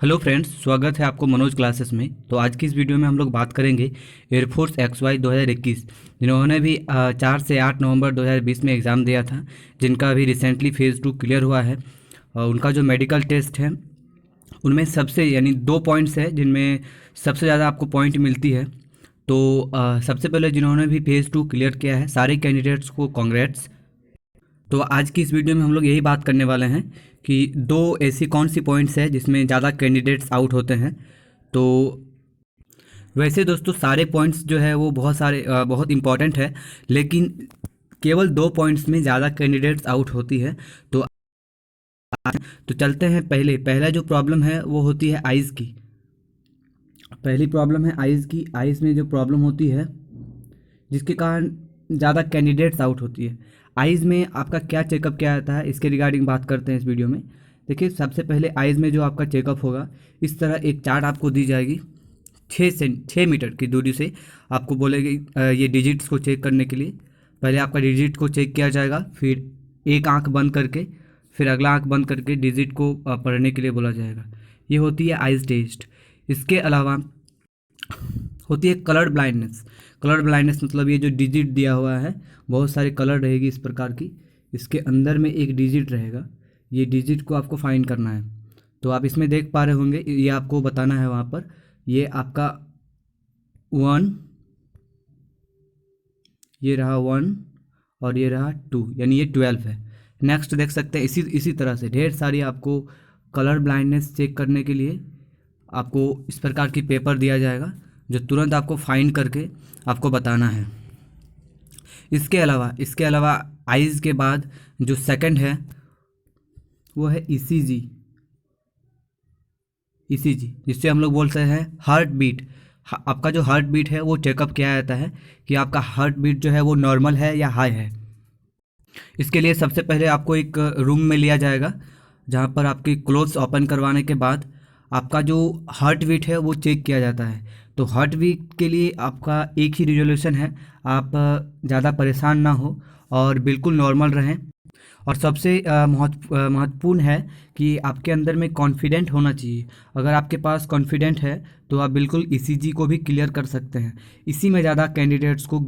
Hello friends, स्वागत है आपको मनोज क्लासेस में। तो आज की इस वीडियो में हम लोग बात करेंगे एयरफोर्स XY 2021 जिन्होंने भी 4 से 8 नवंबर 2020 में एग्ज़ाम दिया था, जिनका अभी रिसेंटली फेज़ 2 क्लियर हुआ है। उनका जो मेडिकल टेस्ट है उनमें सबसे यानी 2 पॉइंट्स है जिनमें सबसे ज़्यादा आपको पॉइंट मिलती है। तो सबसे पहले जिन्होंने भी फेज़ 2 क्लियर किया है सारे कैंडिडेट्स को कॉन्ग्रेट्स। तो आज की इस वीडियो में हम लोग यही बात करने वाले हैं कि दो ऐसी कौन सी पॉइंट्स है जिसमें ज़्यादा कैंडिडेट्स आउट होते हैं। तो वैसे दोस्तों सारे पॉइंट्स जो है वो बहुत इंपॉर्टेंट है, लेकिन केवल 2 पॉइंट्स में ज़्यादा कैंडिडेट्स आउट होती है। तो तो चलते हैं। पहला जो प्रॉब्लम है वो होती है आइज़ की। पहली प्रॉब्लम है आइज़ की। आइज़ में जो प्रॉब्लम होती है जिसके कारण ज़्यादा कैंडिडेट्स आउट होती है। आइज़ में आपका क्या चेकअप किया जाता है इसके रिगार्डिंग बात करते हैं इस वीडियो में। देखिए, सबसे पहले आइज़ में जो आपका चेकअप होगा, इस तरह एक चार्ट आपको दी जाएगी 6 मीटर की दूरी से। आपको बोलेगी ये डिजिट्स को चेक करने के लिए। पहले आपका डिजिट को चेक किया जाएगा, फिर एक आंख बंद करके, फिर अगला आंख बंद करके डिजिट को पढ़ने के लिए बोला जाएगा। ये होती है आइज़ टेस्ट। इसके अलावा होती है कलर ब्लाइंडनेस। कलर ब्लाइंडनेस मतलब ये जो डिजिट दिया हुआ है, बहुत सारे कलर रहेगी इस प्रकार की, इसके अंदर में एक डिजिट रहेगा, ये डिजिट को आपको फाइंड करना है। तो आप इसमें देख पा रहे होंगे, ये आपको बताना है वहाँ पर। ये आपका 1, ये रहा 1 और ये रहा 2, यानी ये 12 है। नेक्स्ट देख सकते हैं इसी तरह से ढेर सारी आपको कलर ब्लाइंडनेस चेक करने के लिए आपको इस प्रकार की पेपर दिया जाएगा, जो तुरंत आपको फाइंड करके आपको बताना है। इसके अलावा आइज़ के बाद जो सेकंड है वो है ईसीजी। जिससे हम लोग बोलते हैं हार्ट बीट। आपका जो हार्ट बीट है वो चेकअप किया जाता है कि आपका हार्ट बीट जो है वो नॉर्मल है या हाई है। इसके लिए सबसे पहले आपको एक रूम में लिया जाएगा, जहाँ पर आपकी क्लोथ्स ओपन करवाने के बाद आपका जो हार्ट बीट है वो चेक किया जाता है। तो हार्ट बीट के लिए आपका एक ही रिजोल्यूशन है, आप ज़्यादा परेशान ना हो और बिल्कुल नॉर्मल रहें। और सबसे महत्वपूर्ण है कि आपके अंदर में कॉन्फिडेंट होना चाहिए। अगर आपके पास कॉन्फिडेंट है तो आप बिल्कुल ईसीजी को भी क्लियर कर सकते हैं। इसी में ज़्यादा कैंडिडेट्स को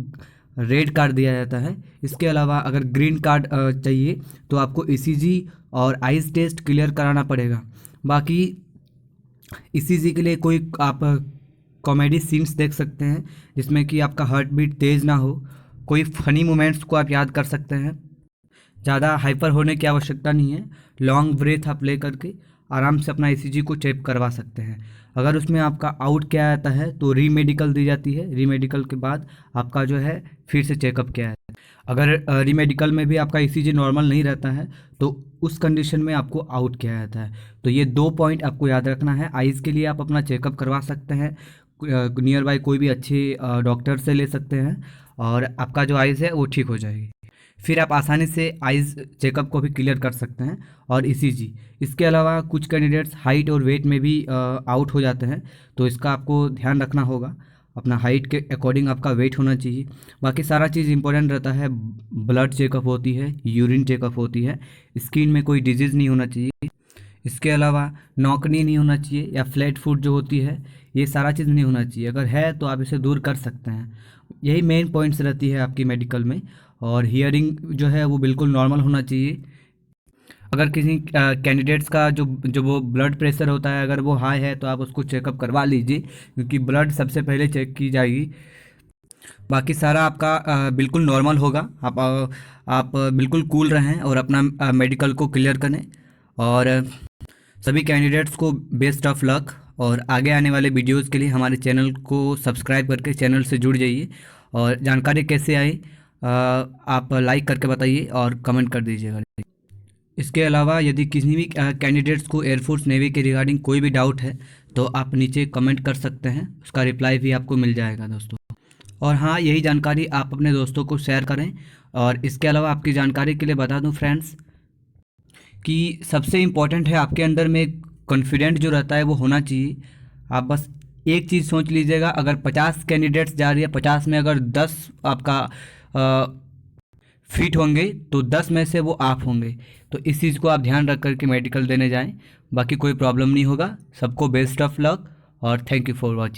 रेड कार्ड दिया जाता है। इसके अलावा अगर ग्रीन कार्ड चाहिए तो आपको ईसीजी और आइज़ टेस्ट क्लियर कराना पड़ेगा। बाकी ईसीजी के लिए कोई आप कॉमेडी सीन्स देख सकते हैं जिसमें कि आपका हार्ट बीट तेज़ ना हो। कोई फ़नी मोमेंट्स को आप याद कर सकते हैं। ज़्यादा हाइपर होने की आवश्यकता नहीं है। लॉन्ग ब्रेथ आप ले करके आराम से अपना ईसीजी को चेक करवा सकते हैं। अगर उसमें आपका आउट किया जाता है तो रीमेडिकल दी जाती है। रीमेडिकल के बाद आपका जो है फिर से चेकअप किया जाता है। अगर रीमेडिकल में भी आपका ईसीजी नॉर्मल नहीं रहता है तो उस कंडीशन में आपको आउट किया जाता है। तो ये 2 पॉइंट आपको याद रखना है। आइज़ के लिए आप अपना चेकअप करवा सकते हैं, नियर बाय कोई भी अच्छे डॉक्टर से ले सकते हैं और आपका जो आइज़ है वो ठीक हो जाएगी। फिर आप आसानी से आइज़ चेकअप को भी क्लियर कर सकते हैं और ईसीजी। इसके अलावा कुछ कैंडिडेट्स हाइट और वेट में भी आउट हो जाते हैं, तो इसका आपको ध्यान रखना होगा। अपना हाइट के अकॉर्डिंग आपका वेट होना चाहिए। बाकी सारा चीज़ इंपॉर्टेंट रहता है। ब्लड चेकअप होती है, यूरिन चेकअप होती है, स्किन में कोई डिजीज़ नहीं होना चाहिए। इसके अलावा नौकनी नहीं होना चाहिए या फ्लैट फुट जो होती है, ये सारा चीज़ नहीं होना चाहिए। अगर है तो आप इसे दूर कर सकते हैं। यही मेन पॉइंट्स रहती है आपकी मेडिकल में। और हियरिंग जो है वो बिल्कुल नॉर्मल होना चाहिए। अगर किसी कैंडिडेट्स का जो जो वो ब्लड प्रेशर होता है, अगर वो हाई है तो आप उसको चेकअप करवा लीजिए, क्योंकि ब्लड सबसे पहले चेक की जाएगी। बाकी सारा आपका बिल्कुल नॉर्मल होगा। आप बिल्कुल कूल रहें और अपना मेडिकल को क्लियर करें। और सभी कैंडिडेट्स को बेस्ट ऑफ लक। और आगे आने वाले वीडियोस के लिए हमारे चैनल को सब्सक्राइब करके चैनल से जुड़ जाइए। और जानकारी कैसे आई आप लाइक करके बताइए और कमेंट कर दीजिएगा। इसके अलावा यदि किसी भी कैंडिडेट्स को एयरफोर्स नेवी के रिगार्डिंग कोई भी डाउट है तो आप नीचे कमेंट कर सकते हैं, उसका रिप्लाई भी आपको मिल जाएगा दोस्तों। और हाँ, यही जानकारी आप अपने दोस्तों को शेयर करें। और इसके अलावा आपकी जानकारी के लिए बता दूं फ्रेंड्स कि सबसे इम्पॉर्टेंट है आपके अंदर में कॉन्फिडेंट जो रहता है वो होना चाहिए। आप बस एक चीज़ सोच लीजिएगा, अगर 50 कैंडिडेट्स जा रही है, 50 में अगर 10 आपका फिट होंगे तो 10 में से वो ऑफ होंगे। तो इस चीज़ को आप ध्यान रख करके मेडिकल देने जाएं। बाकी कोई प्रॉब्लम नहीं होगा। सबको बेस्ट ऑफ लक और थैंक यू फॉर वॉचिंग।